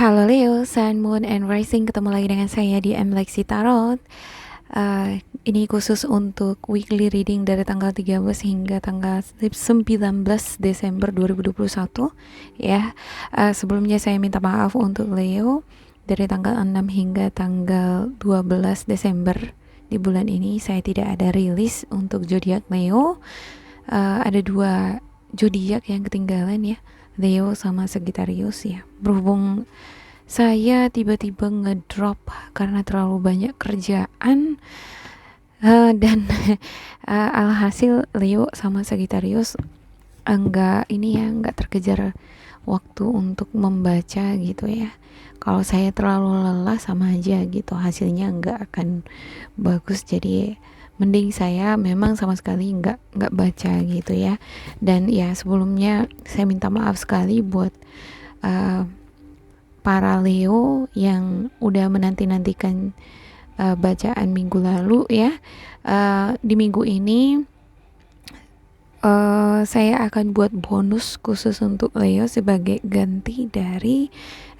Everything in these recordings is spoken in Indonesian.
Halo Leo, Sun, Moon, and Rising, ketemu lagi dengan saya di Lexi Tarot. Ini khusus untuk weekly reading dari tanggal 13 hingga tanggal 19 Desember 2021 ya. Sebelumnya saya minta maaf untuk Leo dari tanggal 6 hingga tanggal 12 Desember di bulan ini saya tidak ada rilis untuk zodiak Leo. Ada dua zodiak yang ketinggalan ya, Leo sama Sagittarius ya. Berhubung saya tiba-tiba ngedrop karena terlalu banyak kerjaan, dan alhasil Leo sama Sagittarius enggak terkejar waktu untuk membaca gitu ya. Kalau saya terlalu lelah sama aja gitu, hasilnya enggak akan bagus. Jadi mending saya memang sama sekali enggak baca gitu ya. Dan ya sebelumnya saya minta maaf sekali buat para Leo yang udah menanti-nantikan bacaan minggu lalu ya. Di minggu ini saya akan buat bonus khusus untuk Leo sebagai ganti dari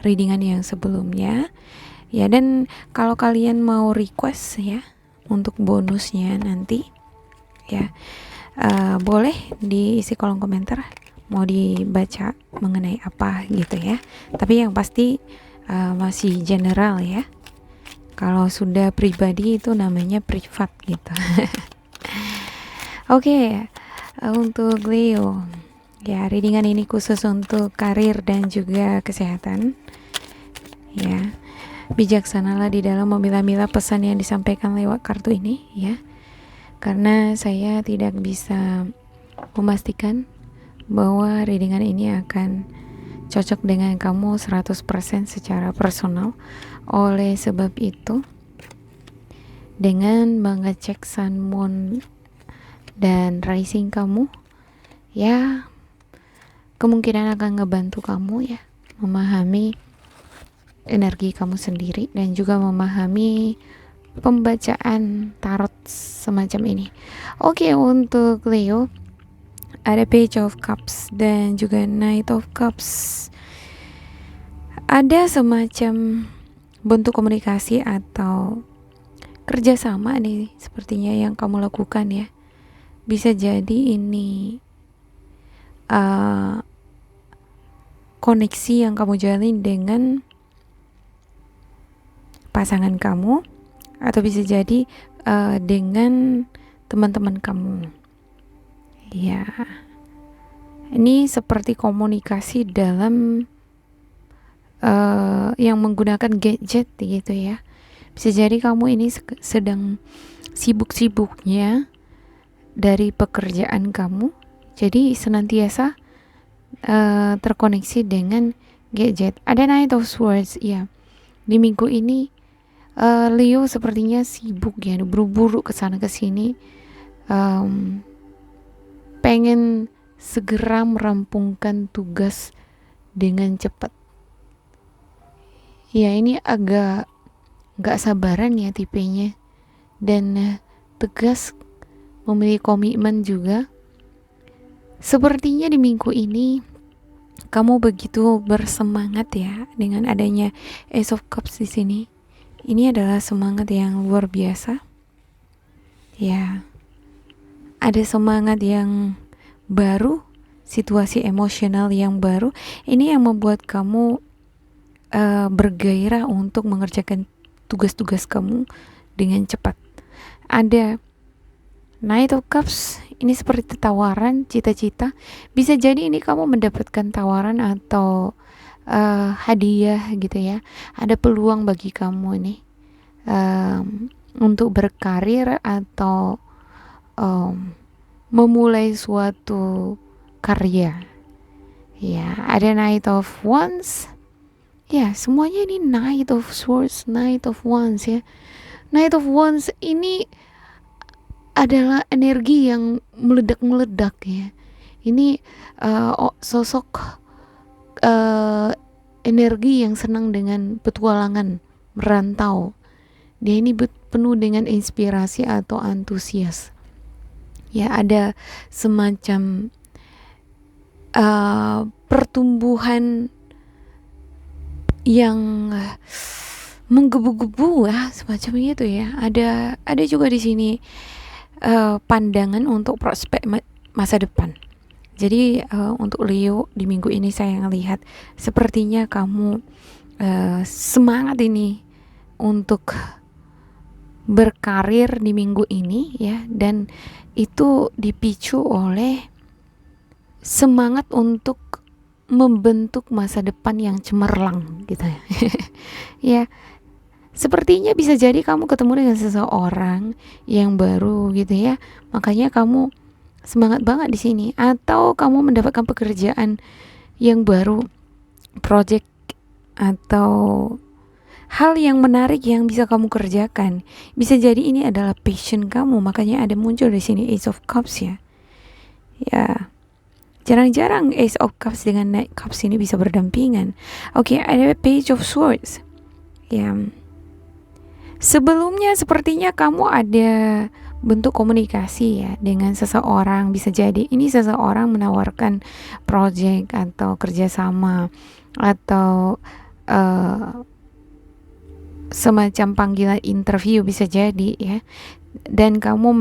readingan yang sebelumnya ya. Dan kalau kalian mau request ya untuk bonusnya nanti ya, boleh diisi kolom komentar mau dibaca mengenai apa gitu ya. Tapi yang pasti masih general ya. Kalau sudah pribadi itu namanya privat gitu. Oke. Untuk Leo ya, readingan ini khusus untuk karir dan juga kesehatan ya. Bijaksanalah di dalam memilah-milah pesan yang disampaikan lewat kartu ini ya, karena saya tidak bisa memastikan bahwa readingan ini akan cocok dengan kamu 100% secara personal. Oleh sebab itu, dengan mengecek Sun, Moon, dan Rising kamu ya, kemungkinan akan ngebantu kamu ya memahami energi kamu sendiri dan juga memahami pembacaan tarot semacam ini. Oke, untuk Leo ada Page of Cups dan juga Knight of Cups. Ada semacam bentuk komunikasi atau kerjasama nih sepertinya yang kamu lakukan ya. Bisa jadi ini koneksi yang kamu jalin dengan pasangan kamu, atau bisa jadi dengan teman-teman kamu ya. Ini seperti komunikasi dalam yang menggunakan gadget gitu ya. Bisa jadi kamu ini sedang sibuk-sibuknya dari pekerjaan kamu, jadi senantiasa terkoneksi dengan gadget. Ada Knight of Swords ya. Di minggu ini Leo sepertinya sibuk ya, buru-buru kesana kesini, pengen segera merampungkan tugas dengan cepat. Ya, ini agak gak sabaran ya tipenya, dan tegas, memiliki komitmen juga. Sepertinya di minggu ini kamu begitu bersemangat ya dengan adanya Ace of Cups di sini. Ini adalah semangat yang luar biasa. Ya, ada semangat yang baru, situasi emosional yang baru. Ini yang membuat kamu bergairah untuk mengerjakan tugas-tugas kamu dengan cepat. Ada Knight of Cups, ini seperti tawaran, cita-cita. Bisa jadi ini kamu mendapatkan tawaran atau hadiah gitu ya. Ada peluang bagi kamu nih untuk berkarir atau memulai suatu karya ya. Ada Knight of Wands ya, semuanya ini Knight of Swords, Knight of Wands ya. Knight of Wands ini adalah energi yang meledak-meledak ya. Ini sosok energi yang senang dengan petualangan, merantau. Dia ini penuh dengan inspirasi atau antusias. Ya, ada semacam pertumbuhan yang menggebu-gebu ya, semacam itu ya. Ada juga di sini pandangan untuk prospek masa depan. Jadi untuk Leo di minggu ini saya ngelihat sepertinya kamu semangat ini untuk berkarir di minggu ini ya, dan itu dipicu oleh semangat untuk membentuk masa depan yang cemerlang gitu ya. Ya, sepertinya bisa jadi kamu ketemu dengan seseorang yang baru gitu ya. Makanya kamu semangat banget di sini, atau kamu mendapatkan pekerjaan yang baru, project atau hal yang menarik yang bisa kamu kerjakan. Bisa jadi ini adalah passion kamu, makanya ada muncul di sini Ace of Cups ya. Ya, jarang-jarang Ace of Cups dengan Knight Cups ini bisa berdampingan. Oke, ada Page of Swords. Ya, sebelumnya sepertinya kamu ada bentuk komunikasi ya dengan seseorang. Bisa jadi ini seseorang menawarkan project atau kerjasama atau semacam panggilan interview, bisa jadi ya, dan kamu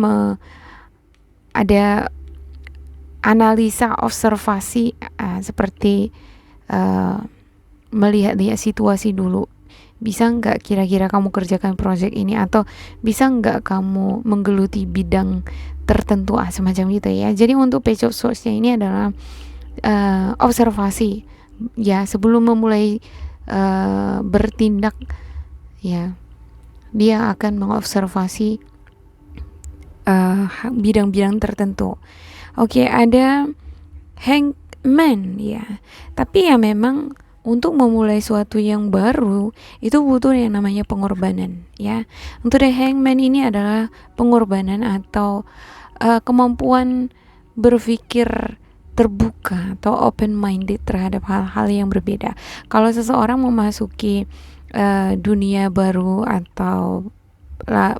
ada analisa observasi seperti melihat-lihat situasi dulu, bisa nggak kira-kira kamu kerjakan project ini, atau bisa nggak kamu menggeluti bidang tertentu semacam gitu ya. Jadi untuk Page of Swords-nya ini adalah observasi ya, sebelum memulai bertindak ya, dia akan mengobservasi bidang-bidang tertentu. Oke, ada Hangman ya. Tapi ya memang untuk memulai suatu yang baru itu butuh yang namanya pengorbanan ya. Untuk the Hangman ini adalah pengorbanan atau kemampuan berpikir terbuka atau open minded terhadap hal-hal yang berbeda. Kalau seseorang memasuki dunia baru atau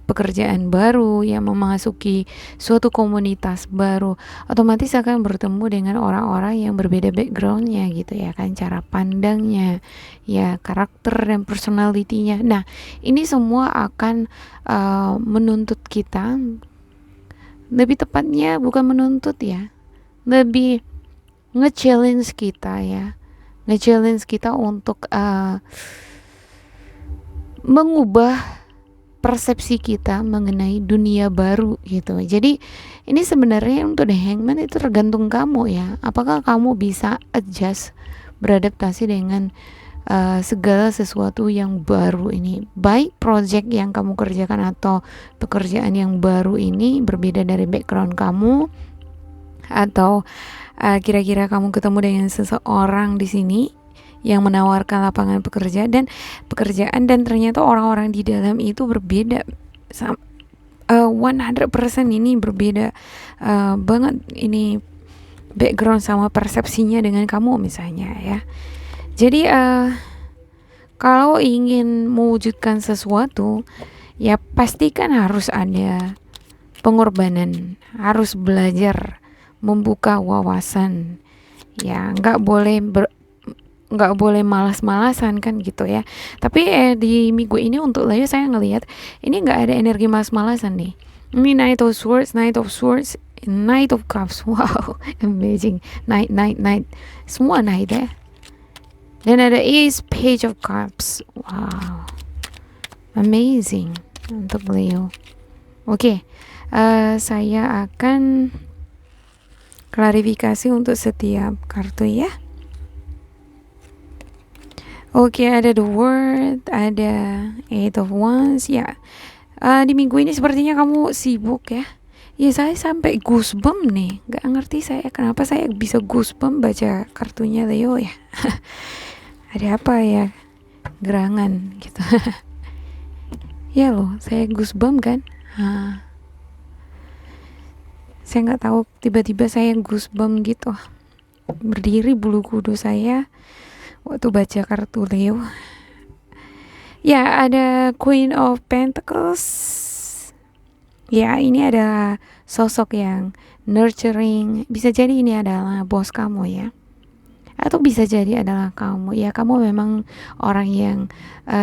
pekerjaan baru, yang memasuki suatu komunitas baru, otomatis akan bertemu dengan orang-orang yang berbeda backgroundnya gitu ya kan, cara pandangnya ya, karakter dan personalitinya. Nah, ini semua akan menuntut kita, lebih tepatnya bukan menuntut ya, lebih nge-challenge kita ya, nge-challenge kita untuk mengubah persepsi kita mengenai dunia baru gitu. Jadi ini sebenarnya untuk The Hangman itu tergantung kamu ya, apakah kamu bisa adjust, beradaptasi dengan segala sesuatu yang baru ini, baik project yang kamu kerjakan atau pekerjaan yang baru ini berbeda dari background kamu, atau kira-kira kamu ketemu dengan seseorang di sini yang menawarkan lapangan pekerjaan dan ternyata orang-orang di dalam itu berbeda 100% ini berbeda banget ini background sama persepsinya dengan kamu misalnya ya. Jadi kalau ingin mewujudkan sesuatu ya pastikan harus ada pengorbanan, harus belajar membuka wawasan ya, nggak boleh malas-malasan kan gitu ya. Tapi di minggu ini untuk Leo saya ngelihat ini nggak ada energi malas-malasan nih. Ini Knight of Swords, Knight of Swords, Knight of Cups. Wow, amazing. Knight, semua Knight ya. Dan ada Ace, Page of Cups. Wow, amazing untuk Leo. Oke, saya akan klarifikasi untuk setiap kartu ya. Oke, ada The World, ada Eight of Wands ya. Di minggu ini sepertinya kamu sibuk ya. Ya, saya sampai goosebump nih. Gak ngerti saya kenapa saya bisa goosebump baca kartunya Leo ya. Ada apa ya? Gerangan gitu. Ya loh, saya goosebump kan. Saya nggak tahu, tiba-tiba saya goosebump gitu. Berdiri bulu kudus saya waktu baca kartu Leo. Ya, ada Queen of Pentacles. Ya, ini adalah sosok yang nurturing. Bisa jadi ini adalah bos kamu ya. atau bisa jadi adalah kamu. Ya, kamu memang orang yang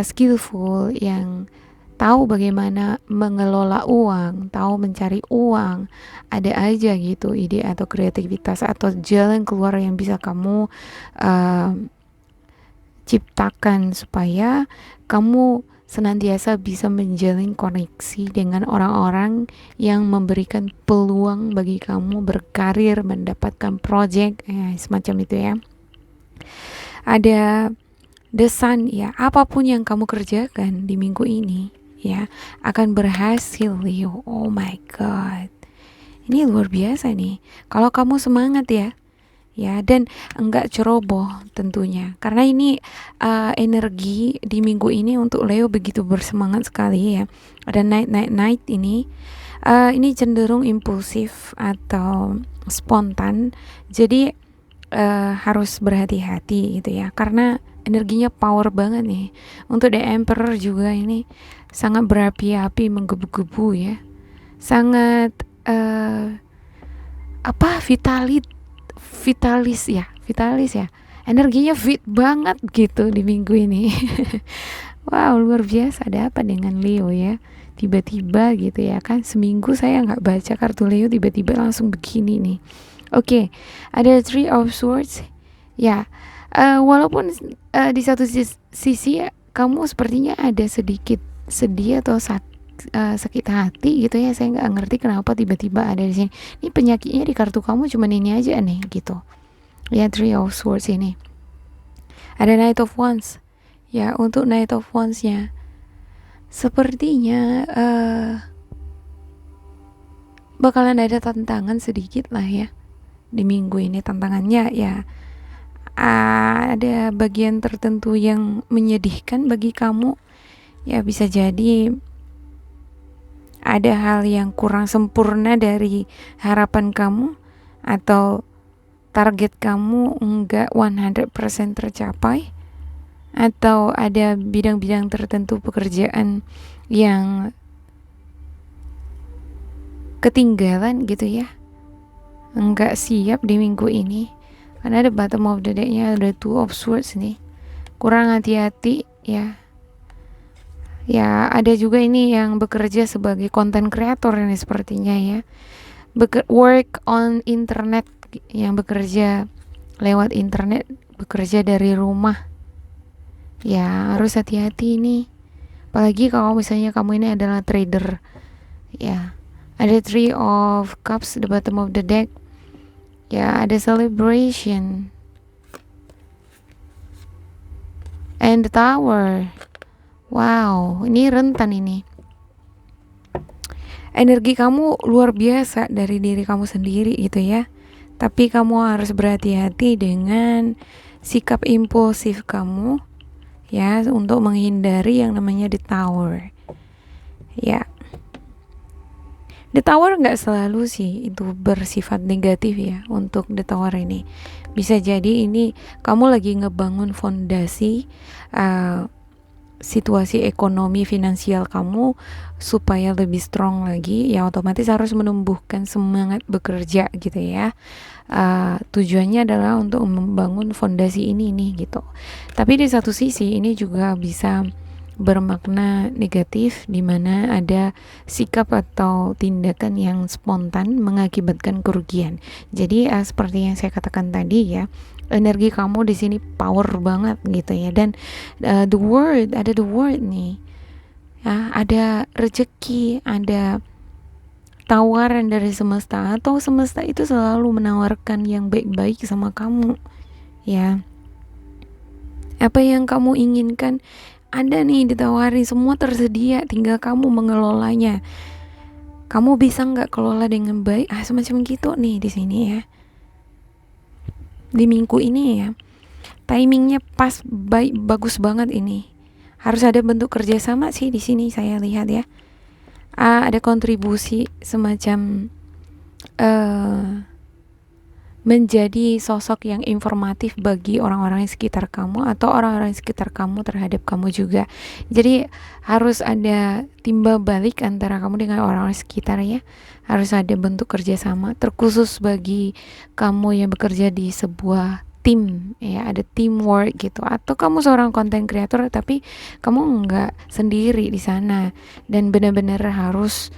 skillful, yang tahu bagaimana mengelola uang, tahu mencari uang. Ada aja gitu ide atau kreativitas atau jalan keluar yang bisa kamu uh, ciptakan supaya kamu senantiasa bisa menjalin koneksi dengan orang-orang yang memberikan peluang bagi kamu berkarir, mendapatkan project, semacam itu ya. Ada desain ya, apapun yang kamu kerjakan di minggu ini ya akan berhasil, Leo. Oh my god, ini luar biasa nih kalau kamu semangat ya, dan enggak ceroboh tentunya, karena ini energi di minggu ini untuk Leo begitu bersemangat sekali ya. Ada night ini cenderung impulsif atau spontan, jadi harus berhati-hati gitu ya, karena energinya power banget nih. Untuk The Emperor juga ini sangat berapi-api, menggebu-gebu ya, sangat vitalis ya, energinya fit banget gitu di minggu ini. Wow, luar biasa. Ada apa dengan Leo ya, tiba-tiba gitu ya kan, seminggu saya nggak baca kartu Leo, tiba-tiba langsung begini nih. Oke, ada Three of Swords ya. Walaupun di satu sisi kamu sepertinya ada sedikit sedih atau sakit hati gitu ya, saya nggak ngerti kenapa tiba-tiba ada di sini. Ini penyakitnya di kartu kamu cuman ini aja nih gitu ya. Three of Swords ini ada Knight of Wands ya. Untuk Knight of Wands nya sepertinya bakalan ada tantangan sedikit lah ya di minggu ini. Tantangannya ya ada bagian tertentu yang menyedihkan bagi kamu ya. Bisa jadi ada hal yang kurang sempurna dari harapan kamu, atau target kamu enggak 100% tercapai, atau ada bidang-bidang tertentu pekerjaan yang ketinggalan gitu ya, enggak siap di minggu ini. Karena ada bottom of the deck-nya, ada Two of Swords nih, kurang hati-hati ya. Ya, ada juga ini yang bekerja sebagai content creator ini sepertinya ya. Work on internet, yang bekerja lewat internet, bekerja dari rumah. Ya, harus hati-hati ini. Apalagi kalau misalnya kamu ini adalah trader. Ya, ada Three of Cups, the bottom of the deck. Ya, ada celebration. And the Tower. Wow, ini rentan ini. Energi kamu luar biasa dari diri kamu sendiri gitu ya. Tapi kamu harus berhati-hati dengan sikap impulsif kamu ya, untuk menghindari yang namanya The Tower. Ya. The Tower nggak selalu sih itu bersifat negatif ya. Untuk The Tower ini bisa jadi ini kamu lagi ngebangun fondasi situasi ekonomi finansial kamu supaya lebih strong lagi ya, otomatis harus menumbuhkan semangat bekerja gitu ya. Tujuannya adalah untuk membangun fondasi ini nih gitu. Tapi di satu sisi ini juga bisa bermakna negatif, di mana ada sikap atau tindakan yang spontan mengakibatkan kerugian. Jadi seperti yang saya katakan tadi ya, energi kamu di sini power banget gitu ya. Dan ada the word nih ya, ada rezeki, ada tawaran dari semesta, atau semesta itu selalu menawarkan yang baik-baik sama kamu ya. Apa yang kamu inginkan ada nih ditawari, semua tersedia, tinggal kamu mengelolanya. Kamu bisa nggak kelola dengan baik? Semacam gitu nih di sini ya. Di minggu ini ya, timingnya pas, bagus banget ini. Harus ada bentuk kerjasama sih di sini saya lihat ya. Ada kontribusi semacam menjadi sosok yang informatif bagi orang-orang di sekitar kamu, atau orang-orang di sekitar kamu terhadap kamu juga. Jadi harus ada timbal balik antara kamu dengan orang-orang sekitar ya. Harus ada bentuk kerjasama, terkhusus bagi kamu yang bekerja di sebuah tim ya, ada teamwork gitu. Atau kamu seorang content creator tapi kamu nggak sendiri di sana dan benar-benar harus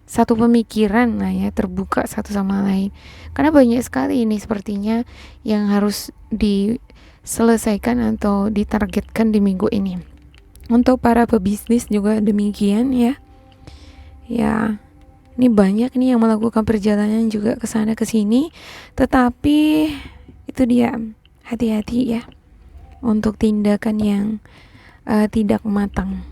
satu pemikiran lah ya, terbuka satu sama lain. Karena banyak sekali ini sepertinya yang harus diselesaikan atau ditargetkan di minggu ini. Untuk para pebisnis juga demikian ya. Ya, ini banyak nih yang melakukan perjalanan juga ke sana ke sini, tetapi itu dia, hati-hati ya untuk tindakan yang tidak matang.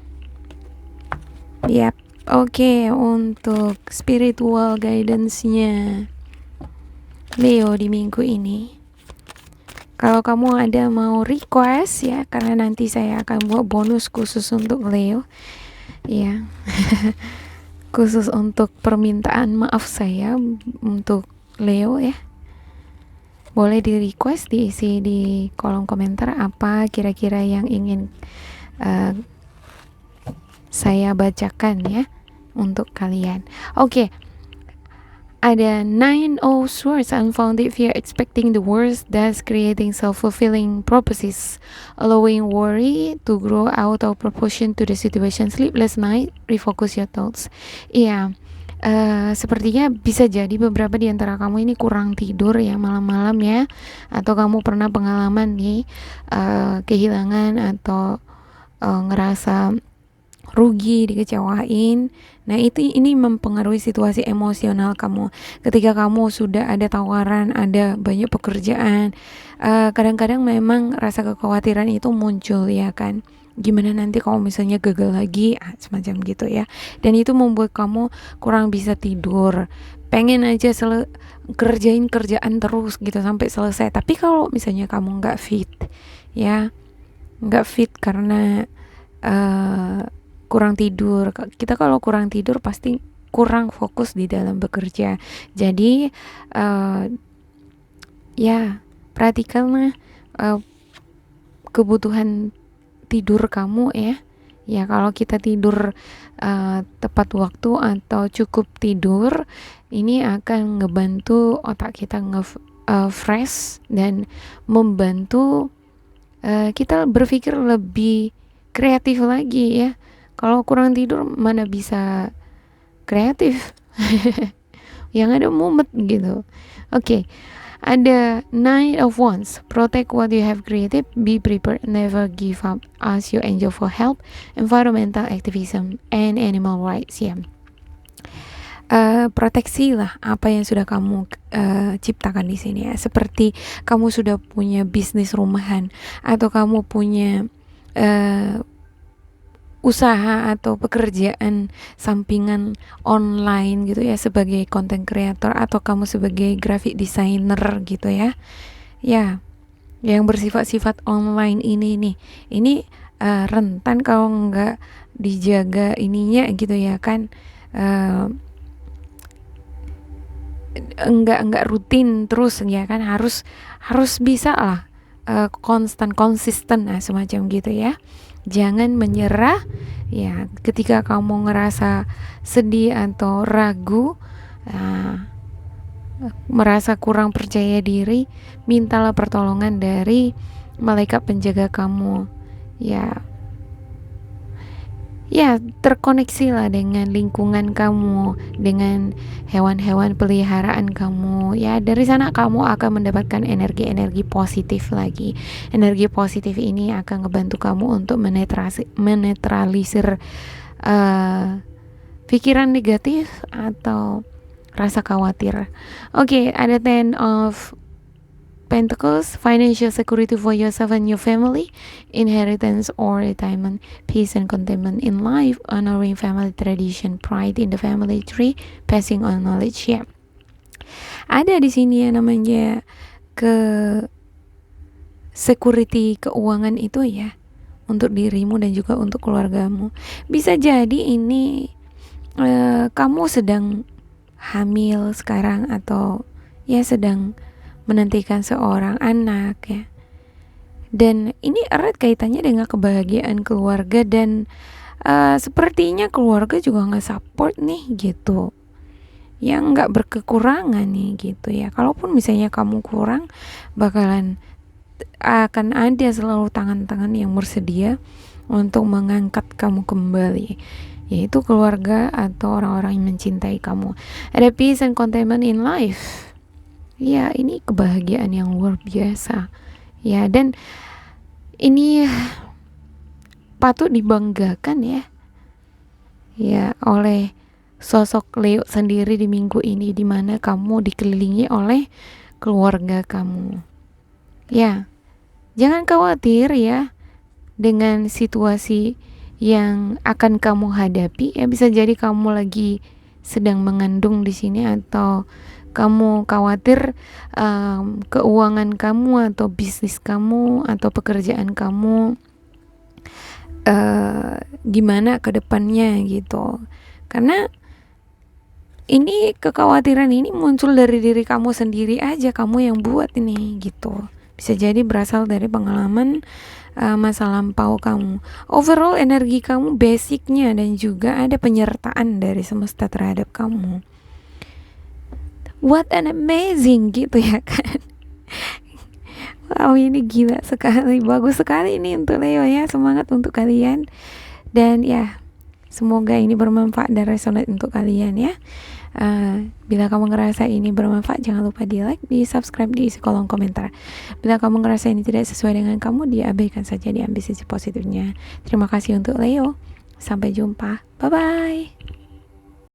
Yap, oke, untuk spiritual guidance-nya Leo di minggu ini. Kalau kamu ada mau request ya, karena nanti saya akan buat bonus khusus untuk Leo. Ya. Khusus untuk permintaan maaf saya untuk Leo ya. Boleh di request, diisi di kolom komentar apa kira-kira yang ingin saya bacakan ya untuk kalian. Oke. Ada 9 of Swords, unfounded fear, expecting the worst, thus creating self-fulfilling prophecies, allowing worry to grow out of proportion to the situation. Sleepless night, refocus your thoughts. Iya, sepertinya bisa jadi beberapa di antara kamu ini kurang tidur ya malam-malam ya, atau kamu pernah pengalaman nih kehilangan atau ngerasa rugi, dikecewain. Nah, ini mempengaruhi situasi emosional kamu. Ketika kamu sudah ada tawaran, ada banyak pekerjaan, kadang-kadang memang rasa kekhawatiran itu muncul ya kan. Gimana nanti kalau misalnya gagal lagi, semacam gitu ya. Dan itu membuat kamu kurang bisa tidur. Pengen aja kerjain kerjaan terus gitu sampai selesai. Tapi kalau misalnya kamu nggak fit, ya nggak fit karena kurang tidur. Kita kalau kurang tidur pasti kurang fokus di dalam bekerja. Jadi ya perhatikanlah kebutuhan tidur kamu ya. Ya kalau kita tidur tepat waktu atau cukup tidur, ini akan ngebantu otak kita fresh dan membantu kita berpikir lebih kreatif lagi ya. Kalau kurang tidur mana bisa kreatif. Yang ada mumet gitu. Oke. Ada 9 of Wands. Protect what you have created. Be prepared. Never give up. Ask your angel for help. Environmental activism and animal rights ya. Proteksilah apa yang sudah kamu ciptakan di sini ya. Seperti kamu sudah punya bisnis rumahan atau kamu punya usaha atau pekerjaan sampingan online gitu ya, sebagai content creator atau kamu sebagai graphic designer gitu ya. Ya, yang bersifat-sifat online ini nih. Ini rentan kalau nggak dijaga ininya gitu ya kan. Enggak rutin terus ya kan, harus bisa lah konsisten semacam gitu ya. Jangan menyerah ya ketika kamu ngerasa sedih atau ragu, merasa kurang percaya diri, mintalah pertolongan dari malaikat penjaga kamu ya. Ya, terkoneksilah dengan lingkungan kamu, dengan hewan-hewan peliharaan kamu. Ya, dari sana kamu akan mendapatkan energi-energi positif lagi. Energi positif ini akan ngebantu kamu untuk menetralisir pikiran negatif atau rasa khawatir. Oke, ada 10 of Pentacles, financial security for yourself and your family, inheritance or retirement, peace and contentment in life, honoring family tradition, pride in the family tree, passing on knowledge ya. Ada di sini yang namanya security keuangan itu ya, untuk dirimu dan juga untuk keluargamu. Bisa jadi ini kamu sedang hamil sekarang atau ya sedang menantikan seorang anak ya. Dan ini erat kaitannya dengan kebahagiaan keluarga dan sepertinya keluarga juga nggak support nih gitu. yang nggak berkekurangan nih gitu ya. Kalaupun misalnya kamu kurang, bakalan akan ada selalu tangan-tangan yang bersedia untuk mengangkat kamu kembali, yaitu keluarga atau orang-orang yang mencintai kamu. Ada peace and contentment in life. Ya, ini kebahagiaan yang luar biasa. Ya, dan ini patut dibanggakan ya. Ya, oleh sosok Leo sendiri di minggu ini, di mana kamu dikelilingi oleh keluarga kamu. Ya, jangan khawatir ya dengan situasi yang akan kamu hadapi. Ya, bisa jadi kamu lagi sedang mengandung di sini, atau kamu khawatir keuangan kamu atau bisnis kamu atau pekerjaan kamu gimana ke depannya gitu. Karena ini kekhawatiran ini muncul dari diri kamu sendiri aja, kamu yang buat ini gitu. Bisa jadi berasal dari pengalaman masa lampau kamu. Overall energi kamu basicnya, dan juga ada penyertaan dari semesta terhadap kamu. What an amazing gitu ya kan. Wow, ini gila sekali, bagus sekali ini untuk Leo ya. Semangat untuk kalian. Dan ya, semoga ini bermanfaat dan resonate untuk kalian ya. Bila kamu ngerasa ini bermanfaat, jangan lupa di like, di subscribe, di isi kolom komentar. Bila kamu ngerasa ini tidak sesuai dengan kamu, diabaikan saja, diambil sisi positifnya. Terima kasih untuk Leo. Sampai jumpa. Bye bye.